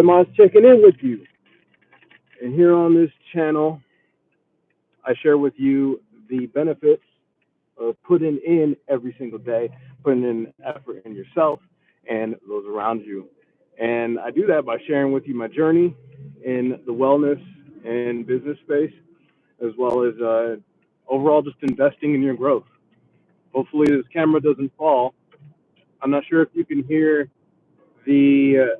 Moss checking in with you. And here on this channel, I share with you the benefits of putting in every single day, putting in effort in yourself and those around you. And I do that by sharing with you my journey in the wellness and business space, as well as overall just investing in your growth. Hopefully, this camera doesn't fall. I'm not sure if you can hear the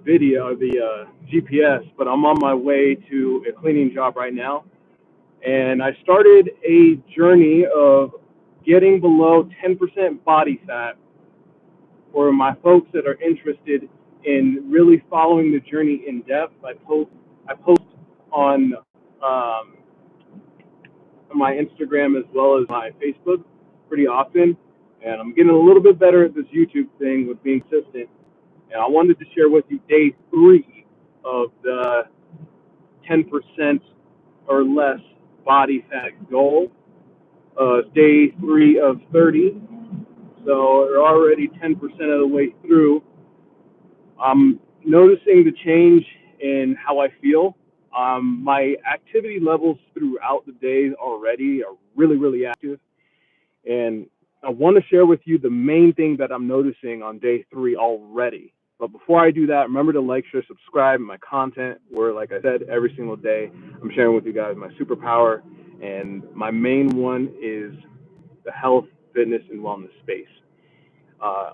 video, the GPS, but I'm on my way to a cleaning job right now. And I started a journey of getting below 10% body fat for my folks that are interested in really following the journey in depth. I post on um, my Instagram as well as my Facebook pretty often, and I'm getting a little bit better at this YouTube thing with being consistent. And I wanted to share with you day 3 of the 10% or less body fat goal. Day 3 of 30, so we're already 10% of the way through. I'm noticing the change in how I feel. My activity levels throughout the day already are really, really active. And I want to share with you the main thing that I'm noticing on day 3 already. But before I do that, remember to like, share, subscribe to my content, where, like I said, every single day I'm sharing with you guys my superpower. And my main one is the health, fitness, and wellness space.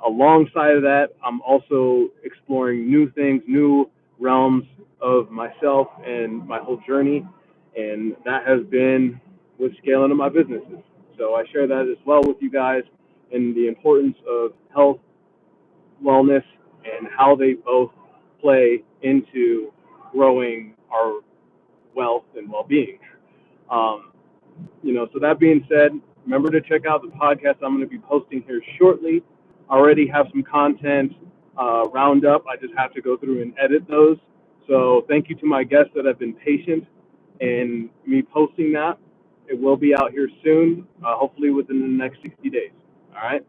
Alongside of that, I'm also exploring new things, new realms of myself and my whole journey, and that has been with scaling of my businesses. So I share that as well with you guys, and the importance of health, wellness, and how they both play into growing our wealth and well-being. Um, so that being said, remember to check out the podcast I'm going to be posting here shortly. I already have some content round up. I just have to go through and edit those. So thank you to my guests that have been patient in me posting that. It will be out here soon, hopefully within the next 60 days. All right.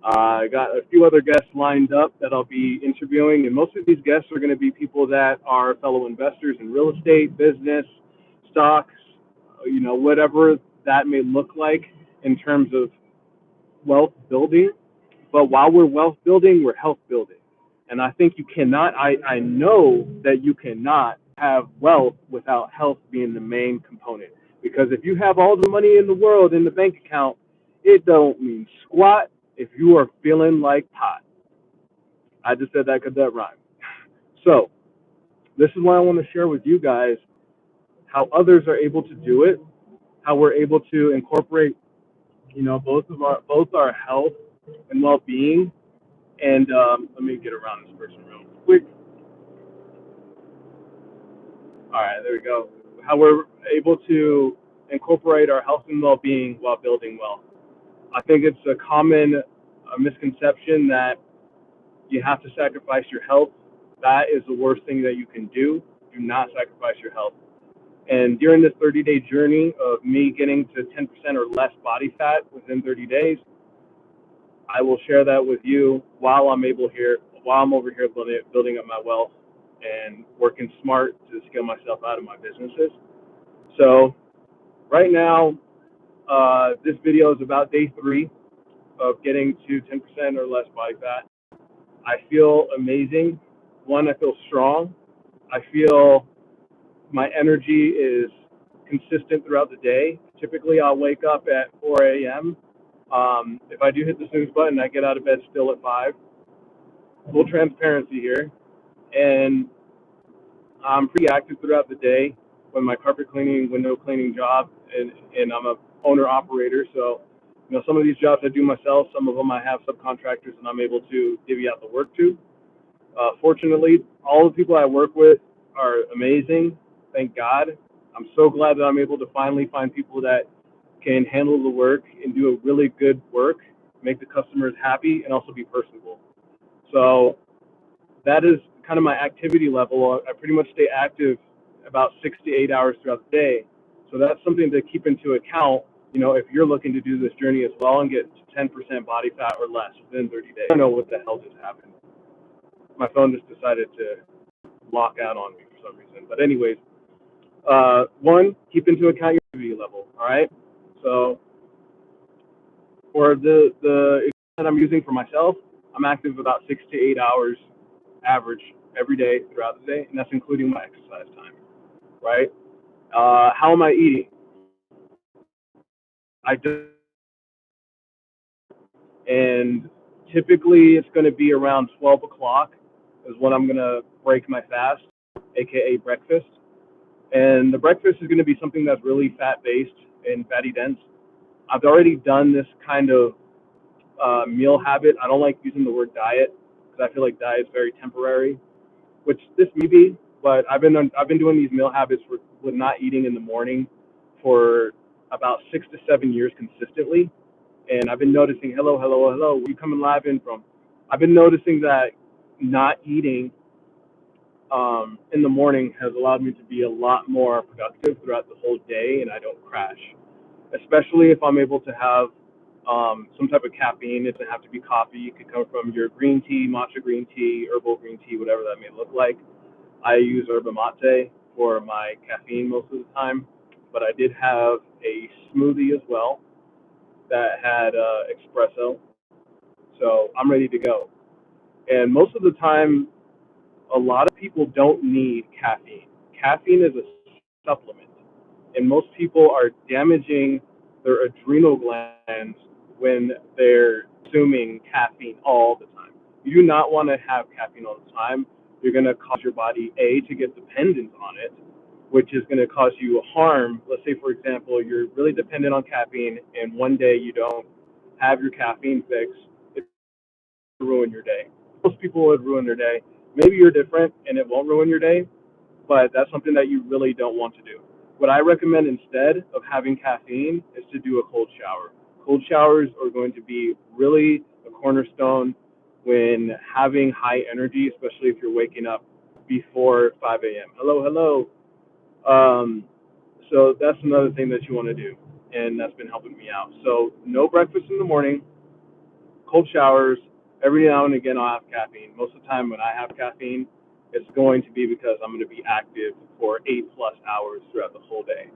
I got a few other guests lined up that I'll be interviewing, and most of these guests are going to be people that are fellow investors in real estate, business, stocks, whatever that may look like in terms of wealth building. But while we're wealth building, we're health building. And I think you cannot, I know that you cannot have wealth without health being the main component. Because if you have all the money in the world in the bank account, it don't mean squat if you are feeling like pot. I just said that because that rhymed. So this is what I want to share with you guys, how others are able to do it, how we're able to incorporate, both our health and well-being. And let me get around this person real quick. All right, there we go. How we're able to incorporate our health and well-being while building wealth. I think it's a common misconception that you have to sacrifice your health. That is the worst thing that you can do. Do not sacrifice your health. And during this 30-day journey of me getting to 10% or less body fat within 30 days, I will share that with you while I'm over here building up my wealth and working smart to scale myself out of my businesses. So right now, this video is about day 3 of getting to 10% or less body fat. I feel amazing. One, I feel strong. I feel my energy is consistent throughout the day. Typically, I'll wake up at 4 a.m. If I do hit the snooze button, I get out of bed still at 5. Full transparency here. And I'm pretty active throughout the day with my carpet cleaning, window cleaning job, and I'm a owner operator. So, some of these jobs I do myself, some of them I have subcontractors and I'm able to divvy out the work to. Fortunately, all the people I work with are amazing. Thank God. I'm so glad that I'm able to finally find people that can handle the work and do a really good work, make the customers happy, and also be personable. So that is kind of my activity level. I pretty much stay active about 6 to 8 hours throughout the day. So that's something to keep into account, if you're looking to do this journey as well and get 10% body fat or less within 30 days. I don't know what the hell just happened. My phone just decided to lock out on me for some reason. But anyways, one, keep into account your activity level. All right. So for the that I'm using for myself, I'm active about 6 to 8 hours average every day throughout the day, and that's including my exercise time. Right. How am I eating? I do, and typically it's going to be around 12 o'clock is when I'm going to break my fast, aka breakfast. And the breakfast is going to be something that's really fat based and fatty dense. I've already done this kind of meal habit. I don't like using the word diet because I feel like diet is very temporary, which this may be. But I've been doing these meal habits with not eating in the morning for about 6 to 7 years consistently, and I've been noticing, hello, where you coming live in from? I've been noticing that not eating in the morning has allowed me to be a lot more productive throughout the whole day, and I don't crash. Especially if I'm able to have some type of caffeine. It doesn't have to be coffee. It could come from your green tea, matcha green tea, herbal green tea, whatever that may look like. I use yerba mate for my caffeine most of the time, but I did have a smoothie as well that had espresso, so I'm ready to go. And most of the time, a lot of people don't need caffeine. Caffeine is a supplement, and most people are damaging their adrenal glands when they're consuming caffeine all the time. You do not want to have caffeine all the time. You're going to cause your body to get dependent on it, which is going to cause you harm. Let's say, for example, you're really dependent on caffeine, and one day you don't have your caffeine fix. It will ruin your day. Most people would ruin their day. Maybe you're different, and it won't ruin your day, but that's something that you really don't want to do. What I recommend instead of having caffeine is to do a cold shower. Cold showers are going to be really a cornerstone when having high energy, especially if you're waking up before 5 a.m. Hello. Um, so that's another thing that you want to do, and that's been helping me out. So no breakfast in the morning, cold showers. Every now and again, I'll have caffeine. Most of the time, when I have caffeine, it's going to be because I'm going to be active for 8+ hours throughout the whole day.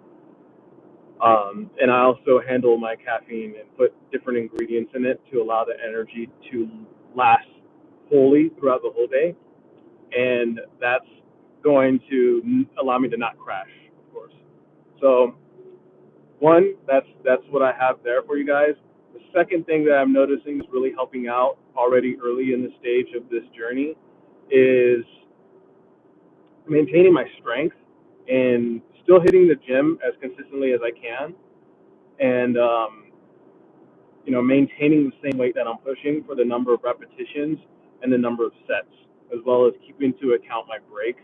And I also handle my caffeine and put different ingredients in it to allow the energy to last fully throughout the whole day. And that's going to allow me to not crash, of course. So one, that's what I have there for you guys. The second thing that I'm noticing is really helping out already early in the stage of this journey is maintaining my strength and still hitting the gym as consistently as I can, and maintaining the same weight that I'm pushing for the number of repetitions and the number of sets, as well as keeping into account my break.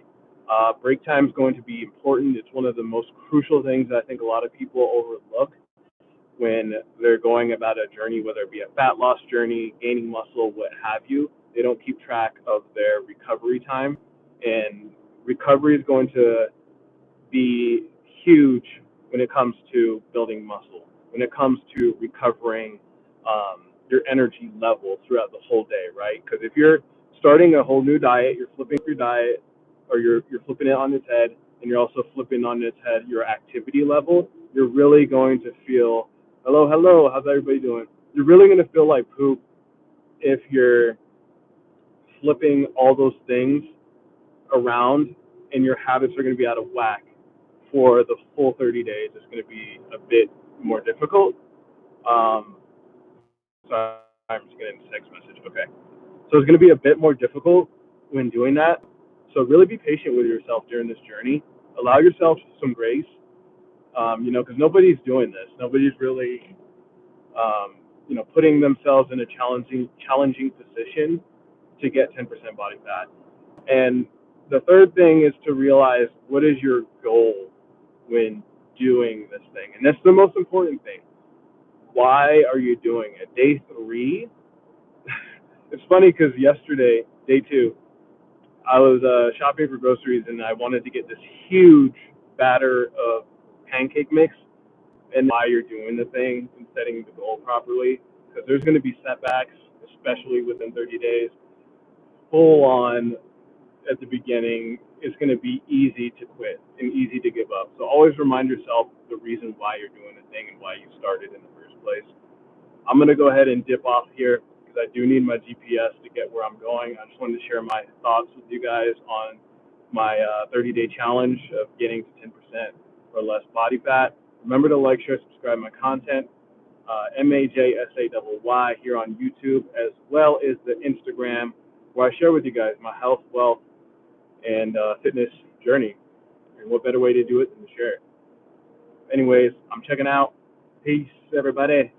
Break time is going to be important. It's one of the most crucial things that I think a lot of people overlook when they're going about a journey, whether it be a fat loss journey, gaining muscle, what have you. They don't keep track of their recovery time. And recovery is going to be huge when it comes to building muscle, when it comes to recovering your energy level throughout the whole day, right? Because if you're starting a whole new diet, you're flipping your diet, or you're flipping it on its head, and you're also flipping on its head your activity level, you're really going to feel, hello, how's everybody doing? You're really going to feel like poop if you're flipping all those things around, and your habits are going to be out of whack for the full 30 days. It's going to be a bit more difficult. Um, sorry, I'm just getting a text message. Okay. So it's going to be a bit more difficult when doing that. So really be patient with yourself during this journey. Allow yourself some grace, because nobody's doing this. Nobody's really, putting themselves in a challenging position to get 10% body fat. And the third thing is to realize what is your goal when doing this thing. And that's the most important thing. Why are you doing it? Day 3, it's funny because yesterday, day 2, I was shopping for groceries and I wanted to get this huge batter of pancake mix. And why you're doing the thing and setting the goal properly, because there's going to be setbacks, especially within 30 days, full on at the beginning, it's going to be easy to quit and easy to give up. So always remind yourself the reason why you're doing the thing and why you started in the first place. I'm going to go ahead and dip off here because I do need my GPS to get where I'm going. I just wanted to share my thoughts with you guys on my 30-day challenge of getting to 10% or less body fat. Remember to like, share, subscribe my content, MAJSAYY here on YouTube, as well as the Instagram, where I share with you guys my health, wealth, and fitness journey. And what better way to do it than to share it? Anyways, I'm checking out. Peace, everybody.